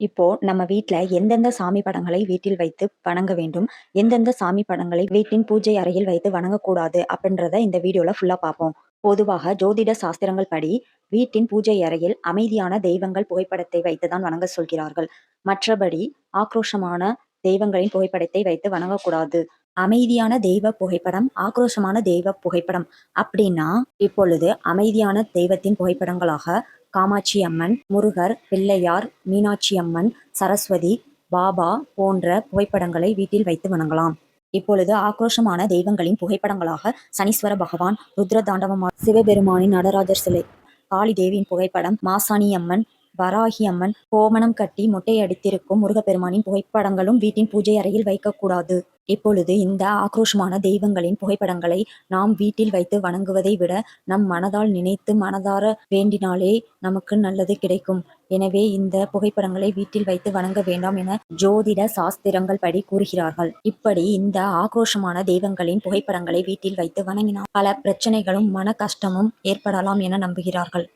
இப்போ நம்ம வீட்ல எந்தெந்த சாமி படங்களை வீட்டில் வைத்து வணங்க வேண்டும், எந்தெந்த சாமி படங்களை வீட்டின் பூஜை அறையில் வைத்து வணங்கக்கூடாது அப்படின்றத இந்த வீடியோல ஃபுல்லா பார்ப்போம். பொதுவாக ஜோதிட சாஸ்திரங்கள் படி வீட்டின் பூஜை அறையில் அமைதியான தெய்வங்கள் புகைப்படத்தை வைத்து தான் வணங்க சொல்கிறார்கள். மற்றபடி ஆக்ரோஷமான தெய்வங்களின் புகைப்படத்தை வைத்து வணங்கக்கூடாது. அமைதியான தெய்வ புகைப்படம், ஆக்ரோஷமான தெய்வ புகைப்படம் அப்படின்னா, இப்பொழுது அமைதியான தெய்வத்தின் புகைப்படங்களாக காமாட்சி அம்மன், முருகர், பிள்ளையார், மீனாட்சி அம்மன், சரஸ்வதி, பாபா போன்ற புகைப்படங்களை வீட்டில் வைத்து வணங்கலாம். இப்பொழுது ஆக்ரோஷமான தெய்வங்களின் புகைப்படங்களாக சனீஸ்வர பகவான், ருத்ர தாண்டவமான சிவபெருமானின் நடராஜர் சிலை, காளி தேவியின் புகைப்படம், மாசாணி அம்மன், வராகி அம்மன், கோமணம் கட்டி மொட்டை அடித்திருக்கும் முருகப்பெருமானின் புகைப்படங்களும் வீட்டின் பூஜை அறையில் வைக்கக்கூடாது. இப்பொழுது இந்த ஆக்ரோஷமான தெய்வங்களின் புகைப்படங்களை நாம் வீட்டில் வைத்து வணங்குவதை விட நம் மனதால் நினைத்து மனதார வேண்டினாலே நமக்கு நல்லது கிடைக்கும். எனவே இந்த புகைப்படங்களை வீட்டில் வைத்து வணங்க வேண்டாம் என ஜோதிட சாஸ்திரங்கள் படி கூறுகிறார்கள். இப்படி இந்த ஆக்ரோஷமான தெய்வங்களின் புகைப்படங்களை வீட்டில் வைத்து வணங்கினால் பல பிரச்சனைகளும் மன கஷ்டமும் ஏற்படலாம் என நம்புகிறார்கள்.